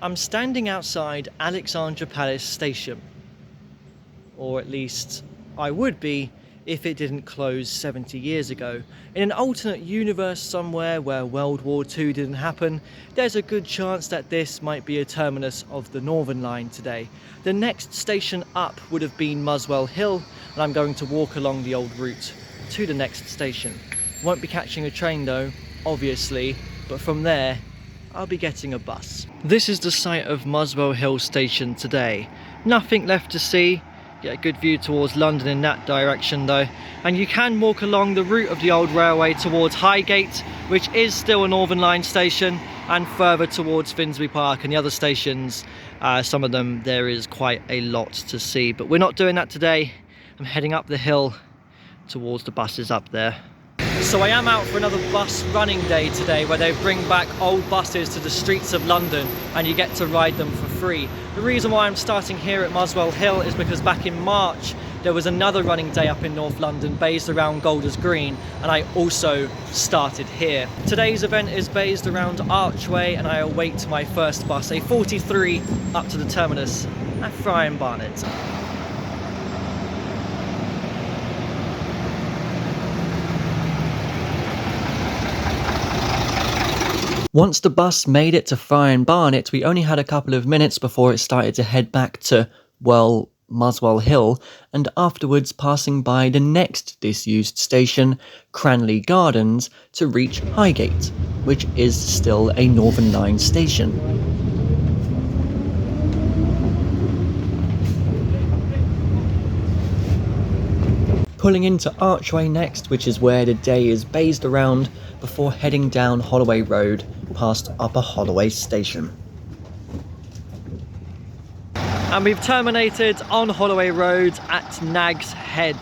I'm standing outside Alexandra Palace Station, or at least I would be if it didn't close 70 years ago. In an alternate universe somewhere where World War II didn't happen, there's a good chance that this might be a terminus of the Northern Line today. The next station up would have been Muswell Hill, and I'm going to walk along the old route to the next station. Won't be catching a train though, obviously, but from there I'll be getting a bus. This is the site of Muswell Hill station today. Nothing left to see. Get a good view towards London in that direction though, and you can walk along the route of the old railway towards Highgate, which is still a Northern Line station, and further towards Finsbury Park and the other stations. Some of them there is quite a lot to see, but we're not doing that today. I'm heading up the hill towards the buses up there. So I am out for another bus running day today, where they bring back old buses to the streets of London and you get to ride them for free. The reason why I'm starting here at Muswell Hill is because back in March there was another running day up in North London based around Golders Green, and I also started here. Today's event is based around Archway, and I await my first bus, a 43 up to the terminus at Highbury Barn. Once the bus made it to Highbury Barn, we only had a couple of minutes before it started to head back to, well, Muswell Hill, and afterwards passing by the next disused station, Cranley Gardens, to reach Highgate, which is still a Northern Line station. Pulling into Archway next, which is where the day is based around, before heading down Holloway Road past Upper Holloway Station. And we've terminated on Holloway Road at Nag's Head.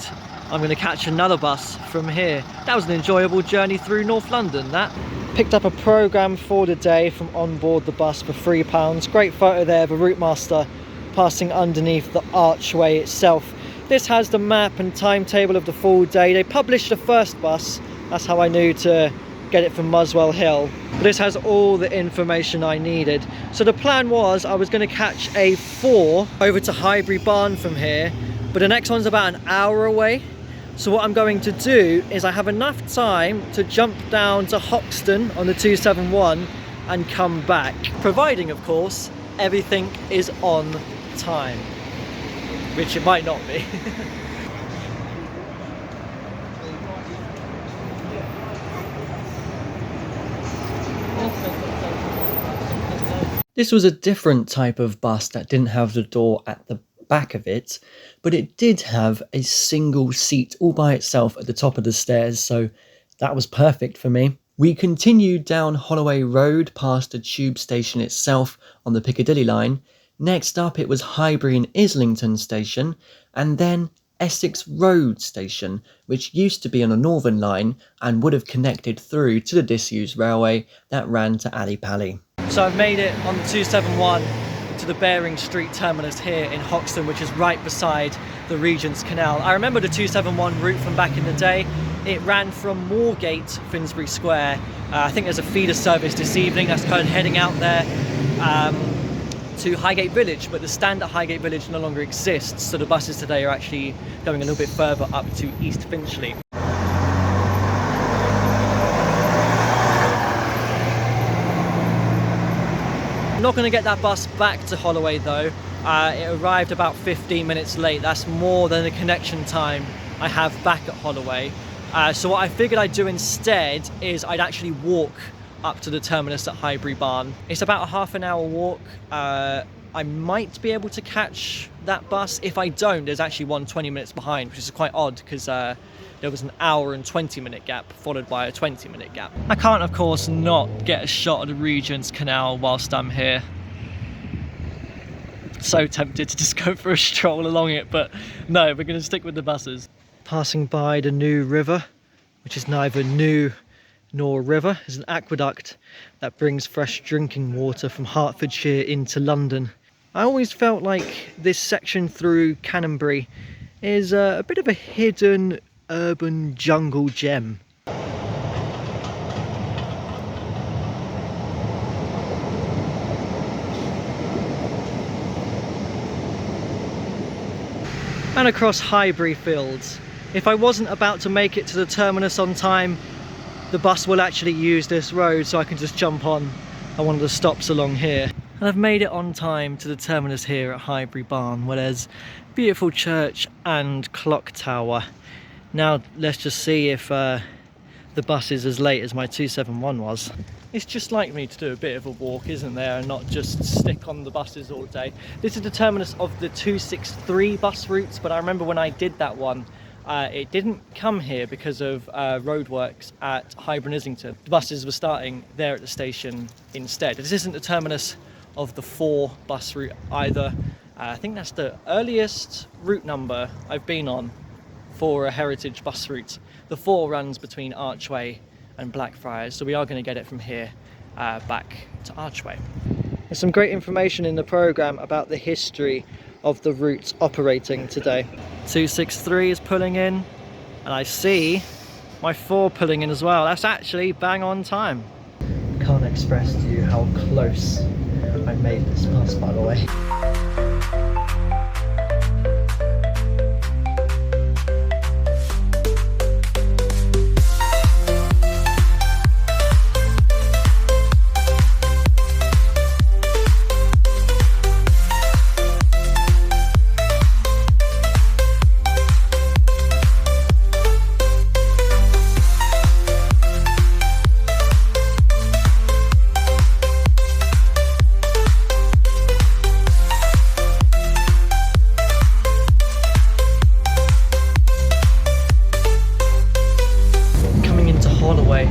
I'm going to catch another bus from here. That was an enjoyable journey through North London, that. Picked up a programme for the day from on board the bus for £3. Great photo there of a route master passing underneath the archway itself. This has the map and timetable of the full day. They published the first bus, that's how I knew to get it from Muswell Hill. But this has all the information I needed. So the plan was I was going to catch a 4 over to Highbury Barn from here, but the next one's about an hour away. So what I'm going to do is I have enough time to jump down to Hoxton on the 271 and come back, providing of course everything is on time, which it might not be. This was a different type of bus that didn't have the door at the back of it, but it did have a single seat all by itself at the top of the stairs, so that was perfect for me. We continued down Holloway Road past the tube station itself on the Piccadilly line. Next up it was Highbury and Islington station, and then Essex Road station, which used to be on the Northern Line and would have connected through to the disused railway that ran to Ali Pali. So I've made it on the 271 to the Baring Street terminus here in Hoxton, which is right beside the Regent's Canal. I remember the 271 route from back in the day. It ran from Moorgate, Finsbury Square. I think there's a feeder service this evening that's kind of heading out there to Highgate Village, but the stand at Highgate Village no longer exists, so the buses today are actually going a little bit further up to East Finchley. I'm not going to get that bus back to Holloway though. It arrived about 15 minutes late. That's more than the connection time I have back at Holloway. So what I figured I'd do instead is I'd actually walk up to the terminus at Highbury Barn. It's about a half an hour walk. I might be able to catch that bus. If I don't, there's actually one 20 minutes behind, which is quite odd because there was an hour and 20-minute gap followed by a 20-minute gap. I can't, of course, not get a shot of the Regent's Canal whilst I'm here. So tempted to just go for a stroll along it, but no, we're going to stick with the buses. Passing by the New River, which is neither new nor a river. It's an aqueduct that brings fresh drinking water from Hertfordshire into London. I always felt like this section through Canonbury is a bit of a hidden urban jungle gem. and across Highbury Fields. If I wasn't about to make it to the terminus on time, the bus will actually use this road, so I can just jump on at one of the stops along here. And I've made it on time to the terminus here at Highbury Barn, where there's beautiful church and clock tower. Now let's just see if the bus is as late as my 271 was. It's just like me to do a bit of a walk, isn't there, and not just stick on the buses all day. This is the terminus of the 263 bus routes, but I remember when I did that one, it didn't come here because of roadworks at Highbury and Islington. The buses were starting there at the station instead. This isn't the terminus of the 4 bus route either. I think that's the earliest route number I've been on for a heritage bus route. The 4 runs between Archway and Blackfriars, so we are going to get it from here back to Archway. There's some great information in the programme about the history of the routes operating today. 263 is pulling in, and I see my 4 pulling in as well. That's actually bang on time. Can't express to you how close I made this bus, by the way.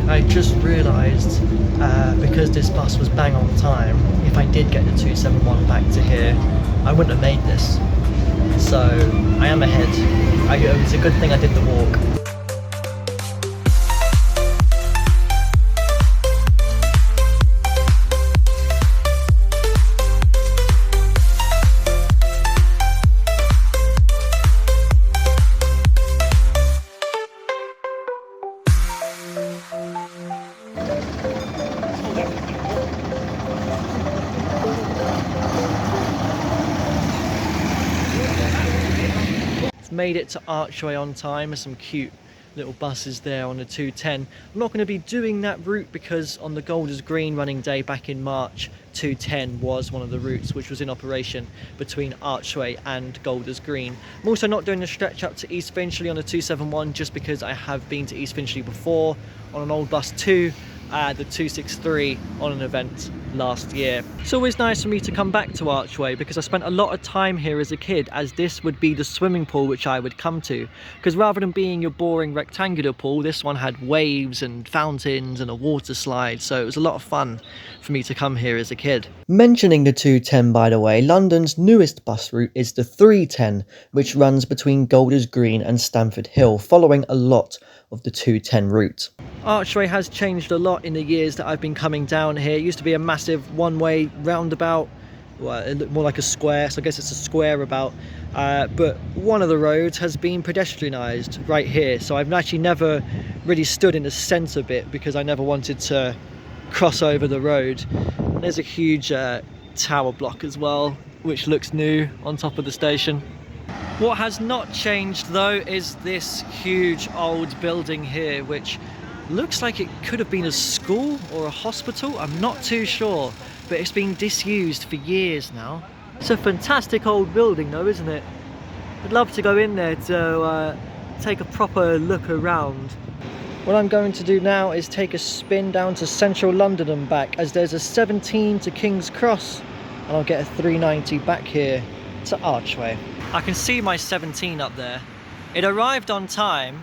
I just realised, because this bus was bang on time, if I did get the 271 back to here, I wouldn't have made this. So I am ahead. It's a good thing I did the walk. Made it to Archway on time. There's some cute little buses there on the 210. I'm not going to be doing that route because on the Golders Green running day back in March, 210 was one of the routes which was in operation between Archway and Golders Green. I'm also not doing the stretch up to East Finchley on the 271 just because I have been to East Finchley before on an old bus too. The 263 on an event last year. It's always nice for me to come back to Archway because I spent a lot of time here as a kid, as this would be the swimming pool which I would come to, because rather than being your boring rectangular pool, this one had waves and fountains and a water slide, so it was a lot of fun for me to come here as a kid. Mentioning the 210, by the way, London's newest bus route is the 310, which runs between Golders Green and Stamford Hill, following a lot of the 210 route. Archway has changed a lot in the years that I've been coming down here. It used to be a massive one-way roundabout, well, it looked more like a square, so I guess it's a square about, but one of the roads has been pedestrianised right here, so I've actually never really stood in the centre bit because I never wanted to cross over the road. And there's a huge tower block as well, which looks new on top of the station. What has not changed though is this huge old building here, which looks like it could have been a school or a hospital. I'm not too sure, but it's been disused for years now. It's a fantastic old building though, isn't it? I'd love to go in there to take a proper look around. What I'm going to do now is take a spin down to central London and back, as there's a 17 to King's Cross, and I'll get a 390 back here to Archway. I can see my 17 up there. It arrived on time,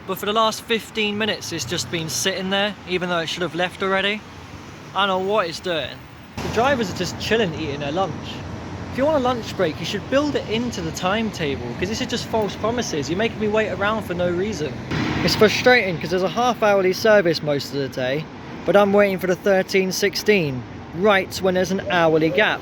but for the last 15 minutes it's just been sitting there, even though it should have left already. I don't know what it's doing. The drivers are just chilling, eating their lunch. If you want a lunch break, you should build it into the timetable, because this is just false promises. You're making me wait around for no reason. It's frustrating because there's a half-hourly service most of the day, but I'm waiting for the 13:16 right when there's an hourly gap.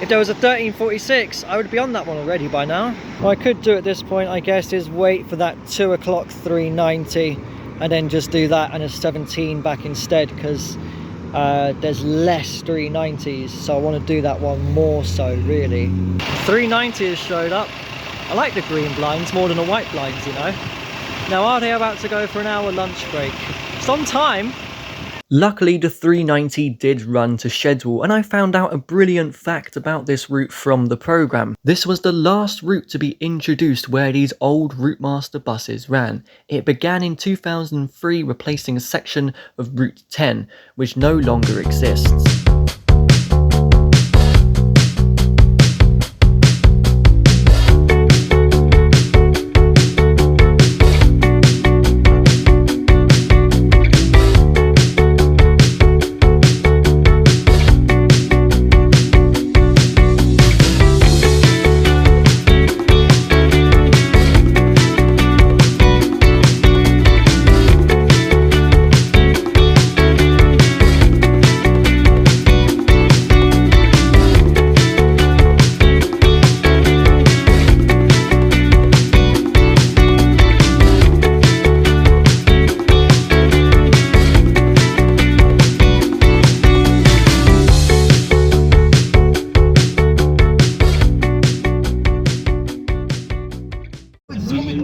If there was a 13:46, I would be on that one already by now. What I could do at this point, I guess, is wait for that 2 o'clock 390 and then just do that and a 17 back instead, because there's less 390s, so I want to do that one more so, really. 390 has showed up. I like the green blinds more than the white blinds, you know. Now, are they about to go for an hour lunch break? Sometime. Luckily, the 390 did run to schedule, and I found out a brilliant fact about this route from the programme. This was the last route to be introduced where these old Routemaster buses ran. It began in 2003, replacing a section of Route 10, which no longer exists.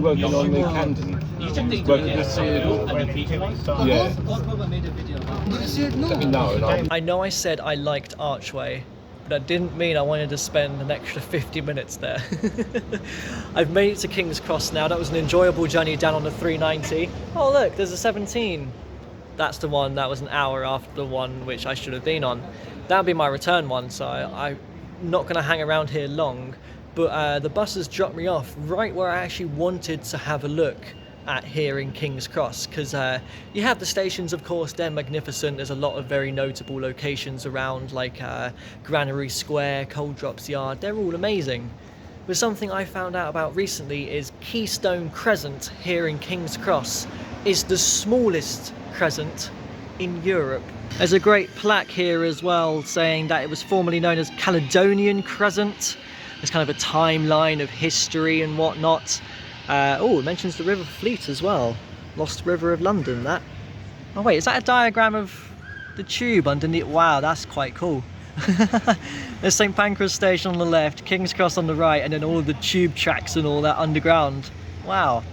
Working on the Camden. Working to see it all. Yeah. No. I know I said I liked Archway, but that didn't mean I wanted to spend an extra 50 minutes there. I've made it to King's Cross now. That was an enjoyable journey down on the 390. Oh look, there's a 17. That's the one that was an hour after the one which I should have been on. That'll be my return one, so I'm not going to hang around here long. But the bus has dropped me off right where I actually wanted to have a look at here in King's Cross, because you have the stations, of course, they're magnificent. There's a lot of very notable locations around, like Granary Square, Coal Drops Yard. They're all amazing. But something I found out about recently is Keystone Crescent here in King's Cross is the smallest crescent in Europe. There's a great plaque here as well saying that it was formerly known as Caledonian Crescent. There's kind of a timeline of history and whatnot. Oh, it mentions the River Fleet as well. Lost River of London, that. Oh wait, is that a diagram of the tube underneath? Wow, that's quite cool. There's St Pancras Station on the left, King's Cross on the right, and then all of the tube tracks and all that underground. Wow.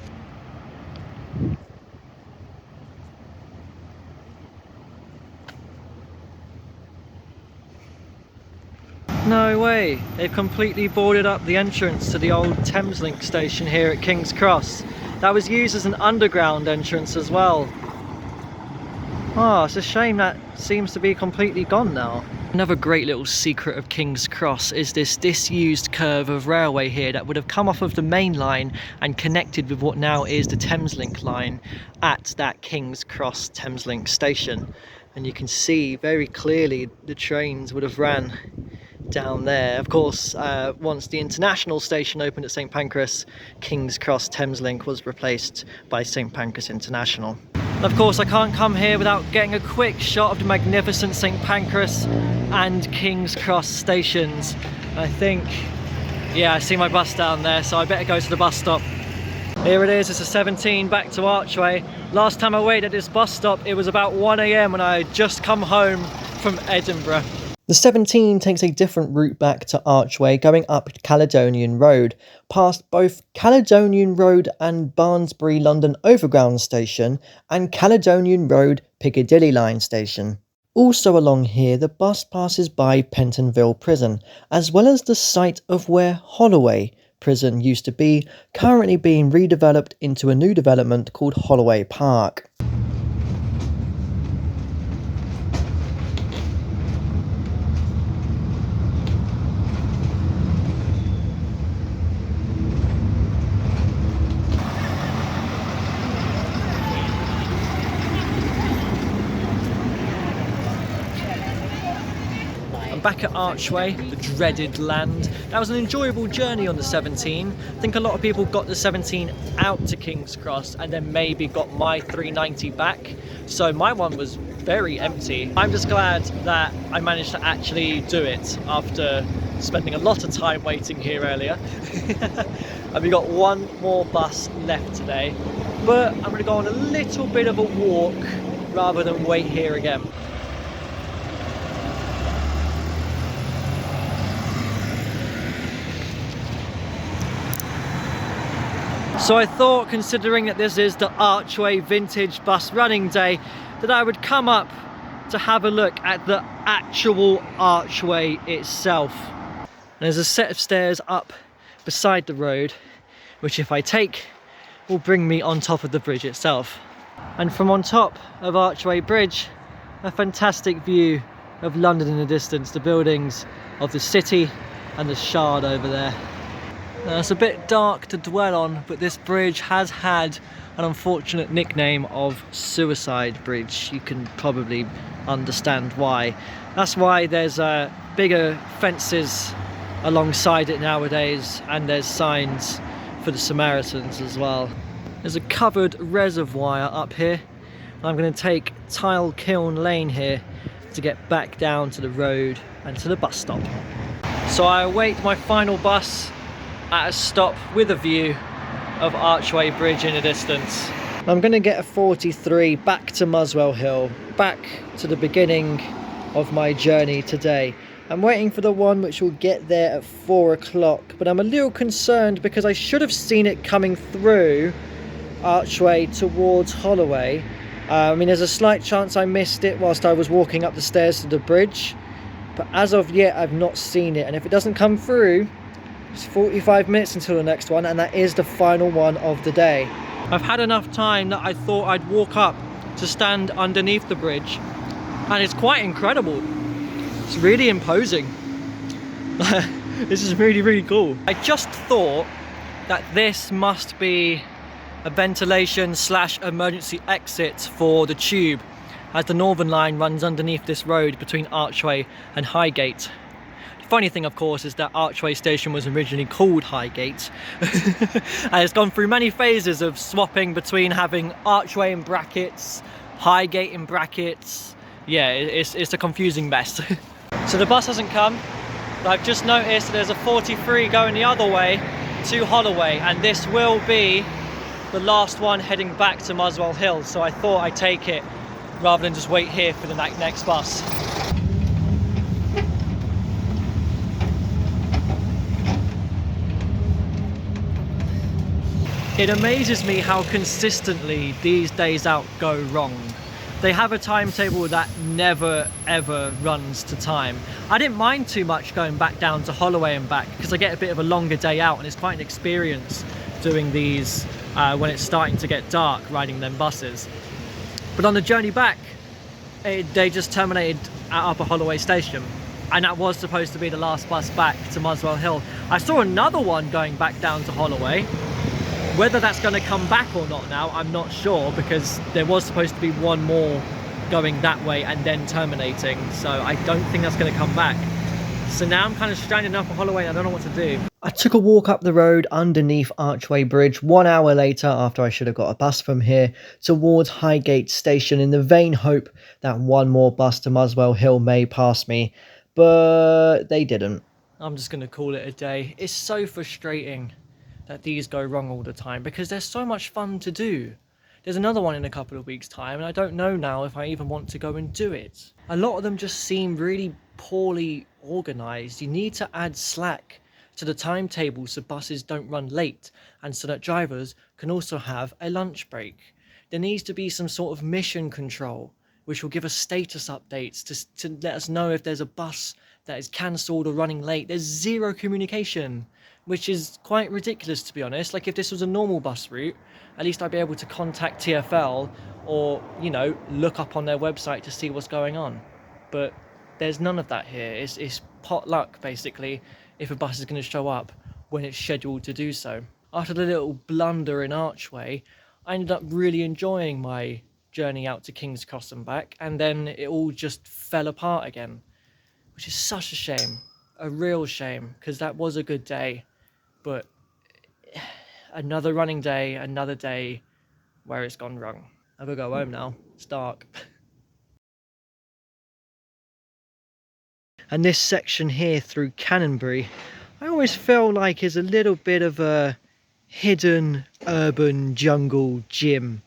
No way, they've completely boarded up the entrance to the old Thameslink station here at King's Cross. That was used as an underground entrance as well. Oh, it's a shame that seems to be completely gone now. Another great little secret of King's Cross is this disused curve of railway here that would have come off of the main line and connected with what now is the Thameslink line at that King's Cross Thameslink station. And you can see very clearly the trains would have ran down there. Of course, once the international station opened at St Pancras, King's Cross Thameslink was replaced by St Pancras International. And of course, I can't come here without getting a quick shot of the magnificent St Pancras and King's Cross stations. I think, yeah, I see my bus down there, so I better go to the bus stop. Here it is, it's a 17 back to Archway. Last time I waited at this bus stop, it was about 1 AM when I had just come home from Edinburgh. The 17 takes a different route back to Archway, going up Caledonian Road, past both Caledonian Road and Barnsbury London Overground Station and Caledonian Road Piccadilly Line Station. Also along here, the bus passes by Pentonville Prison, as well as the site of where Holloway Prison used to be, currently being redeveloped into a new development called Holloway Park. Back at Archway, the dreaded land. That was an enjoyable journey on the 17. I think a lot of people got the 17 out to King's Cross and then maybe got my 390 back. So my one was very empty. I'm just glad that I managed to actually do it after spending a lot of time waiting here earlier. And we got one more bus left today. But I'm going to go on a little bit of a walk rather than wait here again. So I thought, considering that this is the Archway Vintage Bus Running Day, that I would come up to have a look at the actual archway itself. There's a set of stairs up beside the road, which if I take, will bring me on top of the bridge itself. And from on top of Archway Bridge, a fantastic view of London in the distance, the buildings of the city and the Shard over there. Now, it's a bit dark to dwell on, but this bridge has had an unfortunate nickname of Suicide Bridge. You can probably understand why. That's why there's bigger fences alongside it nowadays, and there's signs for the Samaritans as well. There's a covered reservoir up here. I'm going to take Tile Kiln Lane here to get back down to the road and to the bus stop. So I await my final bus at a stop with a view of Archway Bridge in the distance. I'm going to get a 43 back to Muswell Hill, back to the beginning of my journey today. I'm waiting for the one which will get there at 4 o'clock, but I'm a little concerned because I should have seen it coming through Archway towards Holloway. I mean, there's a slight chance I missed it whilst I was walking up the stairs to the bridge, but as of yet I've not seen it, and if it doesn't come through, it's 45 minutes until the next one, and that is the final one of the day. I've had enough time that I thought I'd walk up to stand underneath the bridge, and it's quite incredible. It's really imposing. This is really, really cool. I just thought that this must be a ventilation / emergency exit for the tube, as the Northern Line runs underneath this road between Archway and Highgate. The funny thing, of course, is that Archway Station was originally called Highgate, and it's gone through many phases of swapping between having Archway in brackets, Highgate in brackets. Yeah, it's a confusing mess. So the bus hasn't come, but I've just noticed that there's a 43 going the other way to Holloway, and this will be the last one heading back to Muswell Hill, so I thought I'd take it rather than just wait here for the next bus. It amazes me how consistently these days out go wrong. They have a timetable that never ever runs to time. I didn't mind too much going back down to Holloway and back because I get a bit of a longer day out, and it's quite an experience doing these when it's starting to get dark, riding them buses. But on the journey back, they just terminated at Upper Holloway Station, and that was supposed to be the last bus back to Muswell Hill. I saw another one going back down to Holloway. Whether that's going to come back or not now, I'm not sure, because there was supposed to be one more going that way and then terminating, so I don't think that's going to come back. So now I'm kind of stranded up at Holloway and I don't know what to do. I took a walk up the road underneath Archway Bridge 1 hour later, after I should have got a bus from here, towards Highgate Station, in the vain hope that one more bus to Muswell Hill may pass me, but they didn't. I'm just going to call it a day. It's so frustrating that these go wrong all the time, because there's so much fun to do. There's another one in a couple of weeks' time, and I don't know now if I even want to go and do it. A lot of them just seem really poorly organised. You need to add slack to the timetable so buses don't run late, and so that drivers can also have a lunch break. There needs to be some sort of mission control, which will give us status updates to let us know if there's a bus that is cancelled or running late. There's zero communication, which is quite ridiculous, to be honest. Like, if this was a normal bus route, at least I'd be able to contact TfL or, you know, look up on their website to see what's going on. But there's none of that here. It's pot luck, basically, if a bus is going to show up when it's scheduled to do so. After the little blunder in Archway, I ended up really enjoying my journey out to King's Cross and back, and then it all just fell apart again, which is such a shame. A real shame, because that was a good day. But another running day, another day where it's gone wrong. I'm gonna go home now. It's dark. And this section here through Canonbury, I always feel like is a little bit of a hidden urban jungle gym.